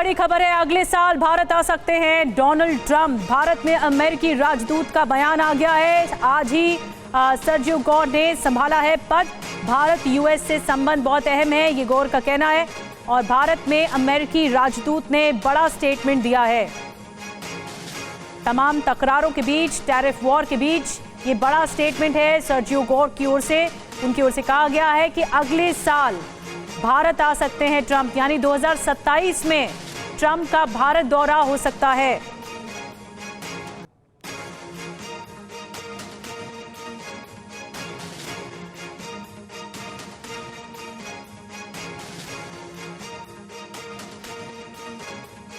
बड़ी खबर है, अगले साल भारत आ सकते हैं डोनाल्ड ट्रंप। भारत में अमेरिकी राजदूत का बयान आ गया है। आज ही सर्जियो गौर ने संभाला है पद। भारत यूएस से संबंध बहुत अहम है, ये गौर का कहना है। और भारत में अमेरिकी राजदूत ने बड़ा स्टेटमेंट दिया है। तमाम तकरारों के बीच, टैरिफ वॉर के बीच ये बड़ा स्टेटमेंट है सर्जियो गौर की ओर से। उनकी ओर से कहा गया है कि अगले साल भारत आ सकते हैं ट्रंप, यानी 2027 में ट्रंप का भारत दौरा हो सकता है।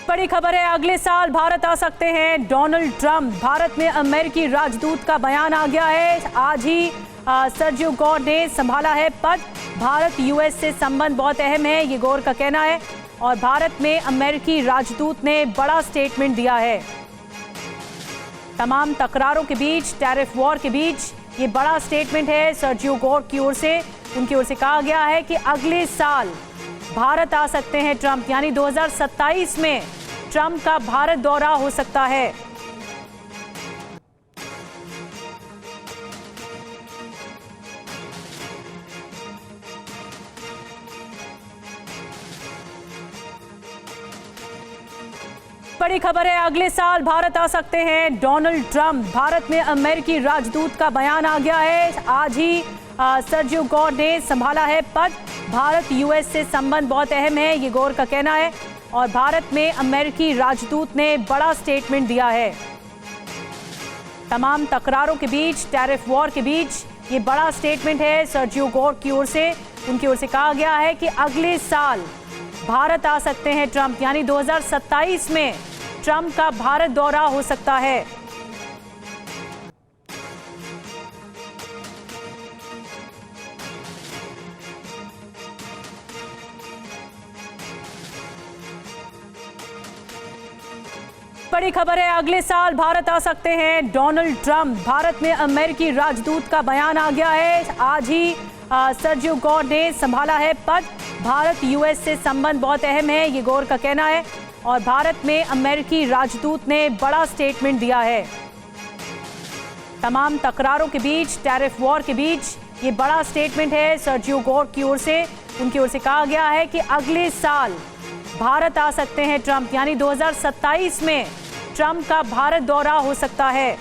बड़ी खबर है, अगले साल भारत आ सकते हैं डोनाल्ड ट्रंप। भारत में अमेरिकी राजदूत का बयान आ गया है। आज ही सर्जियो गौर ने संभाला है पद। भारत यूएस से संबंध बहुत अहम है, ये गौर का कहना है। और भारत में अमेरिकी राजदूत ने बड़ा स्टेटमेंट दिया है। तमाम तकरारों के बीच, टैरिफ वॉर के बीच ये बड़ा स्टेटमेंट है सर्जियो गौर की ओर से। उनकी ओर से कहा गया है कि अगले साल भारत आ सकते हैं ट्रंप, यानी 2027 में ट्रंप का भारत दौरा हो सकता है। बड़ी खबर है, अगले साल भारत आ सकते हैं डोनाल्ड ट्रंप। भारत में अमेरिकी राजदूत का बयान आ गया है। आज ही सर्जियो गौर ने संभाला है पद। भारत यूएस से संबंध बहुत अहम है, ये गौर का कहना है। और भारत में अमेरिकी राजदूत ने बड़ा स्टेटमेंट दिया है। तमाम तकरारों के बीच, टैरिफ वॉर के बीच ये बड़ा स्टेटमेंट है सर्जियो गौर की ओर से। उनकी ओर से कहा गया है कि अगले साल भारत आ सकते हैं ट्रंप, यानी 2027 में ट्रंप का भारत दौरा हो सकता है। बड़ी खबर है, अगले साल भारत आ सकते हैं डोनाल्ड ट्रंप। भारत में अमेरिकी राजदूत का बयान आ गया है। आज ही सर्जियो गौर ने संभाला है पद। भारत यूएस से संबंध बहुत अहम है, ये गौर का कहना है। और भारत में अमेरिकी राजदूत ने बड़ा स्टेटमेंट दिया है। तमाम तकरारों के बीच, टैरिफ वॉर के बीच ये बड़ा स्टेटमेंट है सर्जियो गौर की ओर से। उनकी ओर से कहा गया है कि अगले साल भारत आ सकते हैं ट्रंप, यानी 2027 में ट्रंप का भारत दौरा हो सकता है।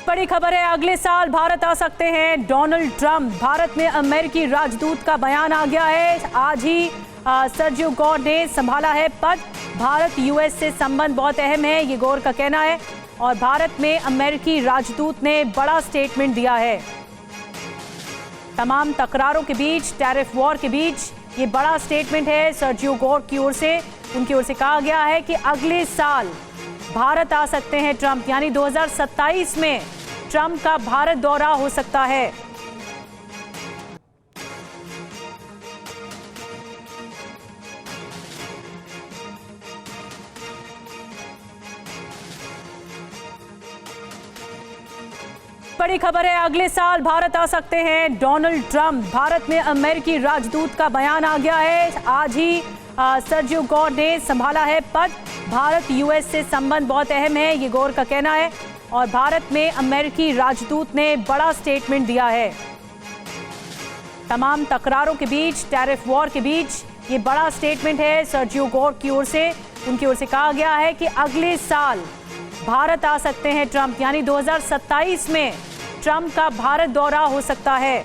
बड़ी खबर है, अगले साल भारत आ सकते हैं डोनाल्ड ट्रंप। भारत में अमेरिकी राजदूत का बयान आ गया है। आज ही सर्जियो गौर ने संभाला है पद। भारत यूएस से संबंध बहुत अहम है, ये गौर का कहना है। और भारत में अमेरिकी राजदूत ने बड़ा स्टेटमेंट दिया है। तमाम तकरारों के बीच, टैरिफ वॉर के बीच ये बड़ा स्टेटमेंट है सर्जियो गौर की ओर से। उनकी ओर से कहा गया है कि अगले साल भारत आ सकते हैं ट्रंप, यानी 2027 में ट्रंप का भारत दौरा हो सकता है। बड़ी खबर है, अगले साल भारत आ सकते हैं डोनाल्ड ट्रंप। भारत में अमेरिकी राजदूत का बयान आ गया है। आज ही सर्जियो गौर ने संभाला है पद। भारत यूएस से संबंध बहुत अहम है, ये गौर का कहना है। और भारत में अमेरिकी राजदूत ने बड़ा स्टेटमेंट दिया है। तमाम तकरारों के बीच, टैरिफ वॉर के बीच ये बड़ा स्टेटमेंट है सर्जियो गौर की ओर से। उनकी ओर से कहा गया है कि अगले साल भारत आ सकते हैं ट्रंप, यानी 2027 में ट्रंप का भारत दौरा हो सकता है।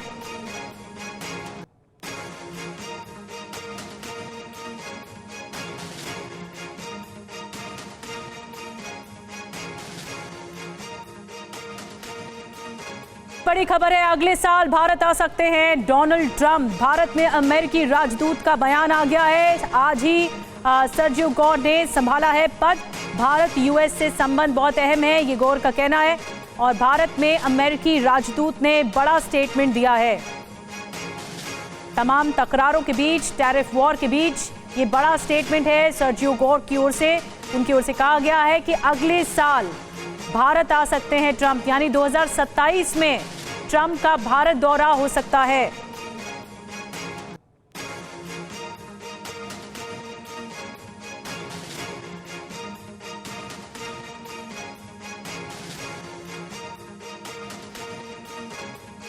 बड़ी खबर है, अगले साल भारत आ सकते हैं डोनाल्ड ट्रंप। भारत में अमेरिकी राजदूत का बयान आ गया है। आज ही सर्जियो गौर ने संभाला है पद। भारत यूएस से संबंध बहुत अहम है, ये गौर का कहना है। और भारत में अमेरिकी राजदूत ने बड़ा स्टेटमेंट दिया है। तमाम तकरारों के बीच, टैरिफ वॉर के बीच ये बड़ा स्टेटमेंट है सर्जियो गौर की ओर से। उनकी ओर से कहा गया है कि अगले साल भारत आ सकते हैं ट्रंप, यानी 2027 में ट्रंप का भारत दौरा हो सकता है।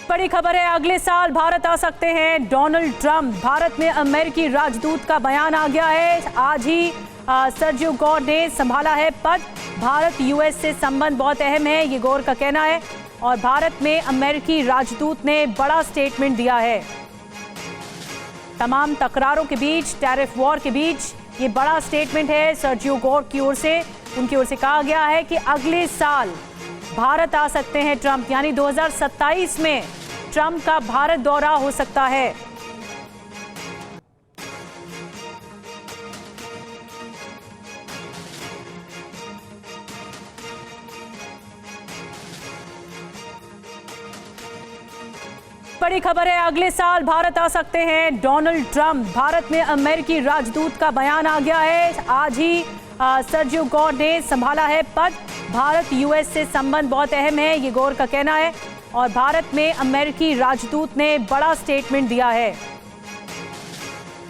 बड़ी खबर है, अगले साल भारत आ सकते हैं डोनाल्ड ट्रंप। भारत में अमेरिकी राजदूत का बयान आ गया है। आज ही सर्जियो गौर ने संभाला है पद। भारत यूएस से संबंध बहुत अहम है, ये गौर का कहना है। और भारत में अमेरिकी राजदूत ने बड़ा स्टेटमेंट दिया है। तमाम तकरारों के बीच, टैरिफ वॉर के बीच ये बड़ा स्टेटमेंट है सर्जियो गौर की ओर से। उनकी ओर से कहा गया है कि अगले साल भारत आ सकते हैं ट्रंप, यानी 2027 में ट्रंप का भारत दौरा हो सकता है। बड़ी खबर है, अगले साल भारत आ सकते हैं डोनाल्ड ट्रंप। भारत में अमेरिकी राजदूत का बयान आ गया है। आज ही सर्जियो गौर ने संभाला है पद। भारत यूएस से संबंध बहुत अहम है, ये गौर का कहना है। और भारत में अमेरिकी राजदूत ने बड़ा स्टेटमेंट दिया है।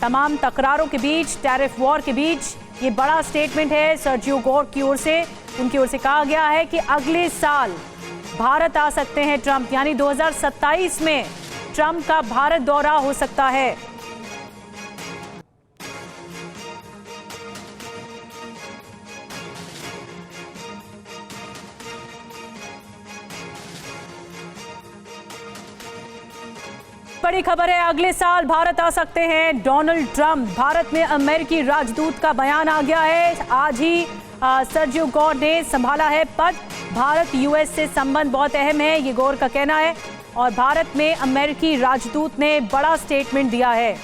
तमाम तकरारों के बीच, टैरिफ वॉर के बीच ये बड़ा स्टेटमेंट है सर्जियो गौर की ओर से। उनकी ओर से कहा गया है कि अगले साल भारत आ सकते हैं ट्रंप, यानी 2027 में ट्रंप का भारत दौरा हो सकता है। बड़ी खबर है, अगले साल भारत आ सकते हैं डोनाल्ड ट्रंप। भारत में अमेरिकी राजदूत का बयान आ गया है। आज ही सर्जियो गौर ने संभाला है पद। भारत यूएस से संबंध बहुत अहम है, ये गौर का कहना है। और भारत में अमेरिकी राजदूत ने बड़ा स्टेटमेंट दिया है।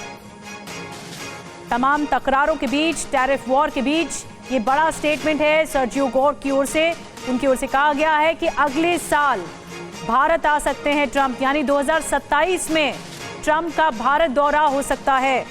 तमाम तकरारों के बीच, टैरिफ वॉर के बीच ये बड़ा स्टेटमेंट है सर्जियो गौर की ओर से। उनकी ओर से कहा गया है कि अगले साल भारत आ सकते हैं ट्रंप, यानी 2027 में ट्रंप का भारत दौरा हो सकता है।